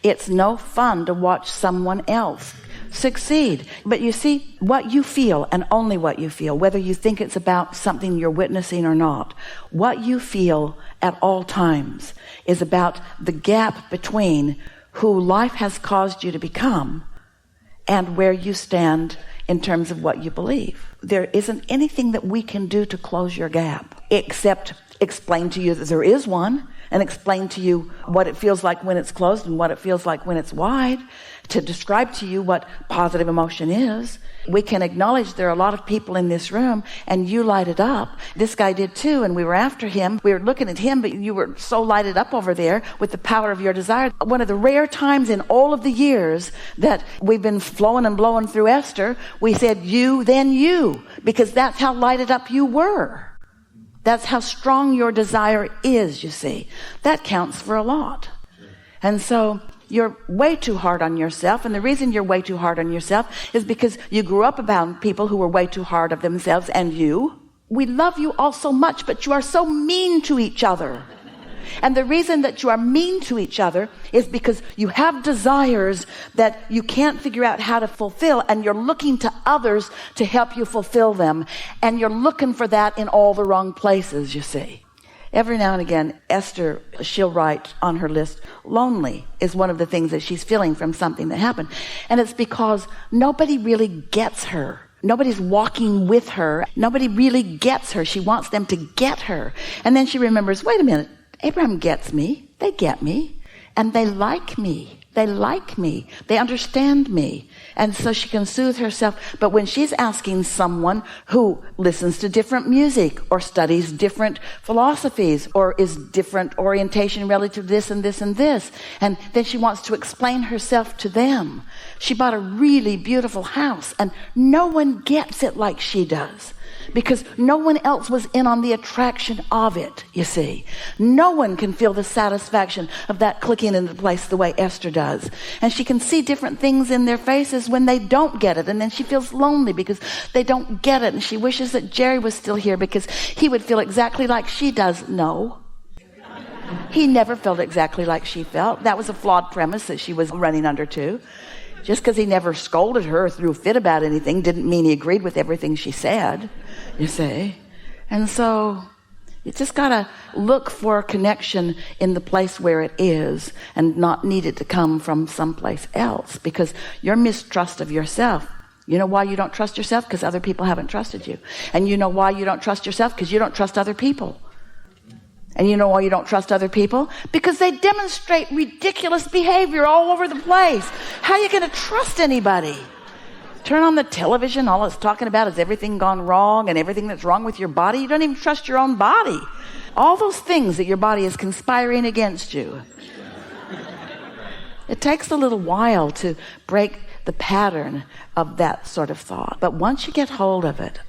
It's no fun to watch someone else succeed. But you see, what you feel, and only what you feel, whether you think it's about something you're witnessing or not, what you feel at all times is about the gap between who life has caused you to become and where you stand in terms of what you believe. There isn't anything that we can do to close your gap except explain to you that there is one, and explain to you what it feels like when it's closed and what it feels like when it's wide, to describe to you what positive emotion is. We can acknowledge there are a lot of people in this room, and you light it up. This guy did too, and we were after him. We were looking at him, but you were so lighted up over there with the power of your desire. One of the rare times in all of the years that we've been flowing and blowing through Esther, we said you, then you, because that's how lighted up you were. That's how strong your desire is, you see. That counts for a lot. And so you're way too hard on yourself, and the reason you're way too hard on yourself is because you grew up around people who were way too hard of themselves and you. We love you all so much, but you are so mean to each other. And the reason that you are mean to each other is because you have desires that you can't figure out how to fulfill, and you're looking to others to help you fulfill them. And you're looking for that in all the wrong places, you see. Every now and again, Esther, she'll write on her list, lonely is one of the things that she's feeling from something that happened. And it's because nobody really gets her. Nobody's walking with her. Nobody really gets her. She wants them to get her. And then she remembers, wait a minute, Abraham gets me. They get me. And they like me. They like me. They understand me. And so she can soothe herself. But when she's asking someone who listens to different music or studies different philosophies or is different orientation relative to this and this and this, and then she wants to explain herself to them. She bought a really beautiful house, and no one gets it like she does, because no one else was in on the attraction of it, you see. No one can feel the satisfaction of that clicking into place the way Esther does. And she can see different things in their faces when they don't get it. And then she feels lonely because they don't get it. And she wishes that Jerry was still here because he would feel exactly like she does. No. He never felt exactly like she felt. That was a flawed premise that she was running under too. Just because he never scolded her or threw a fit about anything didn't mean he agreed with everything she said, you see. And so you just got to look for a connection in the place where it is and not need it to come from someplace else, because your mistrust of yourself. You know why you don't trust yourself? Because other people haven't trusted you. And you know why you don't trust yourself? Because you don't trust other people. And you know why you don't trust other people? Because they demonstrate ridiculous behavior all over the place. How are you going to trust anybody? Turn on the television, all it's talking about is everything gone wrong and everything that's wrong with your body. You don't even trust your own body. All those things that your body is conspiring against you. It takes a little while to break the pattern of that sort of thought. But once you get hold of it,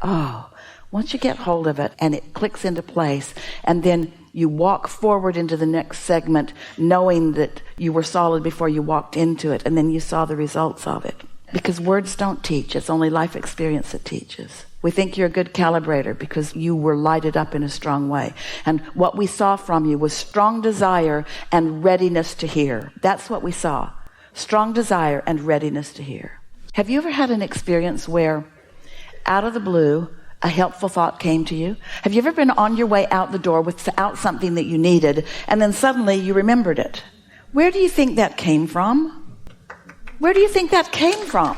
once you get hold of it and it clicks into place, and then you walk forward into the next segment knowing that you were solid before you walked into it, and then you saw the results of it. Because words don't teach. It's only life experience that teaches. We think you're a good calibrator because you were lighted up in a strong way. And what we saw from you was strong desire and readiness to hear. That's what we saw. Strong desire and readiness to hear. Have you ever had an experience where out of the blue a helpful thought came to you? Have you ever been on your way out the door without something that you needed, and then suddenly you remembered it? Where do you think that came from? Where do you think that came from?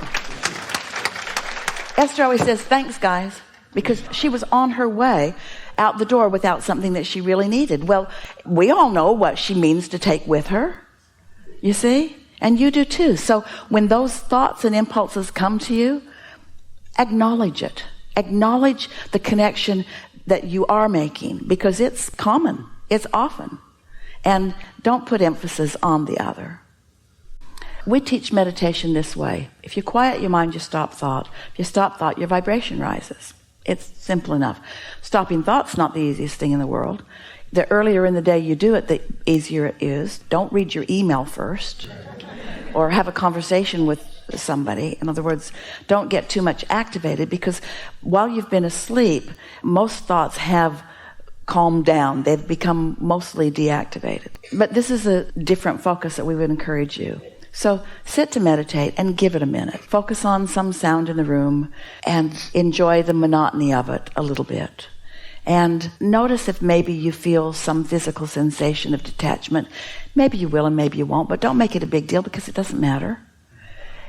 Esther always says, thanks, guys, because she was on her way out the door without something that she really needed. Well, we all know what she means to take with her, you see, and you do too. So when those thoughts and impulses come to you, acknowledge it. Acknowledge the connection that you are making, because it's common, it's often, and don't put emphasis on the other. We teach meditation this way. If you quiet your mind, you stop thought. If you stop thought, your vibration rises. It's simple enough. Stopping thought's not the easiest thing in the world. The earlier in the day you do it, the easier it is. Don't read your email first, or have a conversation with somebody. In other words, don't get too much activated, because while you've been asleep, most thoughts have calmed down. They've become mostly deactivated. But this is a different focus that we would encourage you. So sit to meditate and give it a minute. Focus on some sound in the room and enjoy the monotony of it a little bit. And notice if maybe you feel some physical sensation of detachment. Maybe you will and maybe you won't, but don't make it a big deal because it doesn't matter.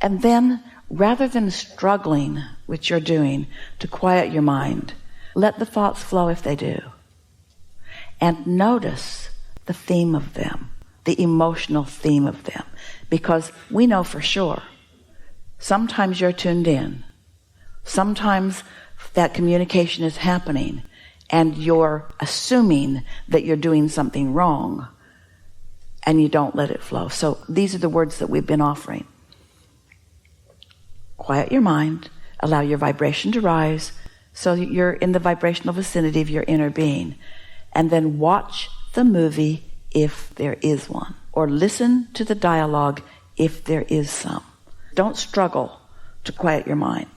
And then, rather than struggling, which you're doing, to quiet your mind, let the thoughts flow if they do. And notice the theme of them, the emotional theme of them. Because we know for sure, sometimes you're tuned in. Sometimes that communication is happening and you're assuming that you're doing something wrong and you don't let it flow. So these are the words that we've been offering. Quiet your mind, allow your vibration to rise so that you're in the vibrational vicinity of your inner being. And then watch the movie if there is one. Or listen to the dialogue if there is some. Don't struggle to quiet your mind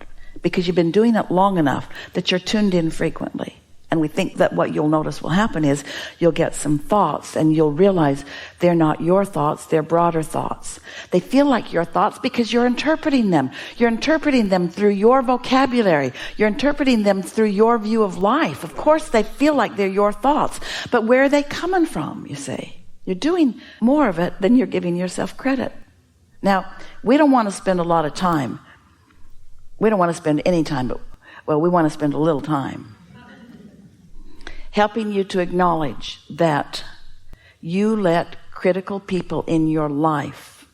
because you've been doing it long enough that you're tuned in frequently. And we think that what you'll notice will happen is you'll get some thoughts and you'll realize they're not your thoughts, they're broader thoughts. They feel like your thoughts because you're interpreting them. You're interpreting them through your vocabulary. You're interpreting them through your view of life. Of course, they feel like they're your thoughts. But where are they coming from, you see? You're doing more of it than you're giving yourself credit. Now, we don't want to spend a lot of time. We don't want to spend any time, but, we want to spend a little time helping you to acknowledge that you let critical people in your life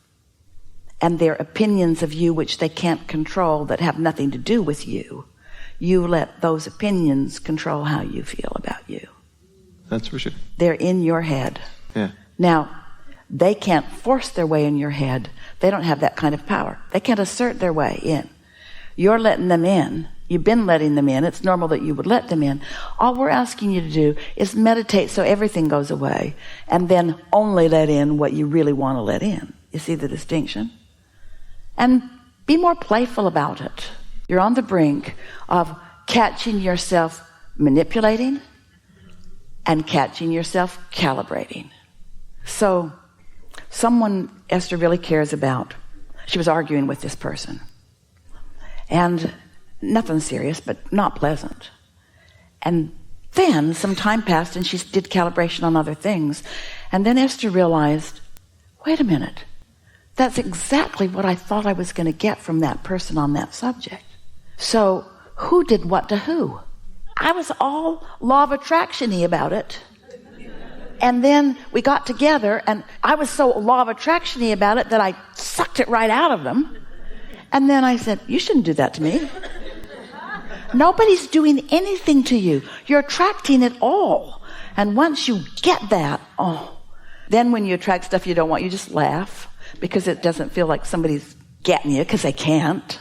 and their opinions of you, which they can't control, that have nothing to do with you, you let those opinions control how you feel about you. That's for sure. They're in your head. Yeah. Now, they can't force their way in your head. They don't have that kind of power. They can't assert their way in. You're letting them in. You've been letting them in. It's normal that you would let them in. All we're asking you to do is meditate so everything goes away and then only let in what you really want to let in. You see the distinction? And be more playful about it. You're on the brink of catching yourself manipulating and catching yourself calibrating. So someone Esther really cares about, she was arguing with this person. And nothing serious, but not pleasant. And then some time passed and she did calibration on other things. And then Esther realized, wait a minute, that's exactly what I thought I was going to get from that person on that subject. So who did what to who? I was all law of attraction-y about it. And then we got together and I was so law of attraction-y about it that I sucked it right out of them. And then I said, you shouldn't do that to me. Nobody's doing anything to you. You're attracting it all. And once you get that, then when you attract stuff you don't want, you just laugh because it doesn't feel like somebody's getting you because they can't.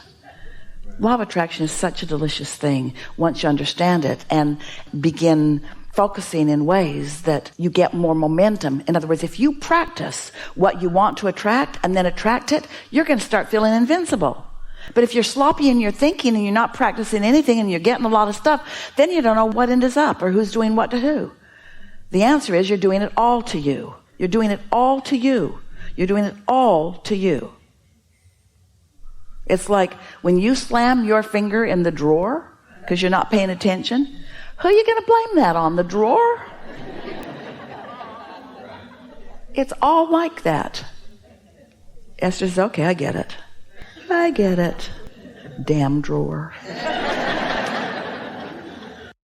Law of attraction is such a delicious thing once you understand it and begin focusing in ways that you get more momentum. In other words, if you practice what you want to attract and then attract it, you're going to start feeling invincible. But if you're sloppy in your thinking and you're not practicing anything and you're getting a lot of stuff, then you don't know what end is up or who's doing what to who. The answer is you're doing it all to you. You're doing it all to you. You're doing it all to you. It's like when you slam your finger in the drawer because you're not paying attention, who are you going to blame that on? The drawer? It's all like that. Esther says, okay, I get it. I get it. Damn drawer.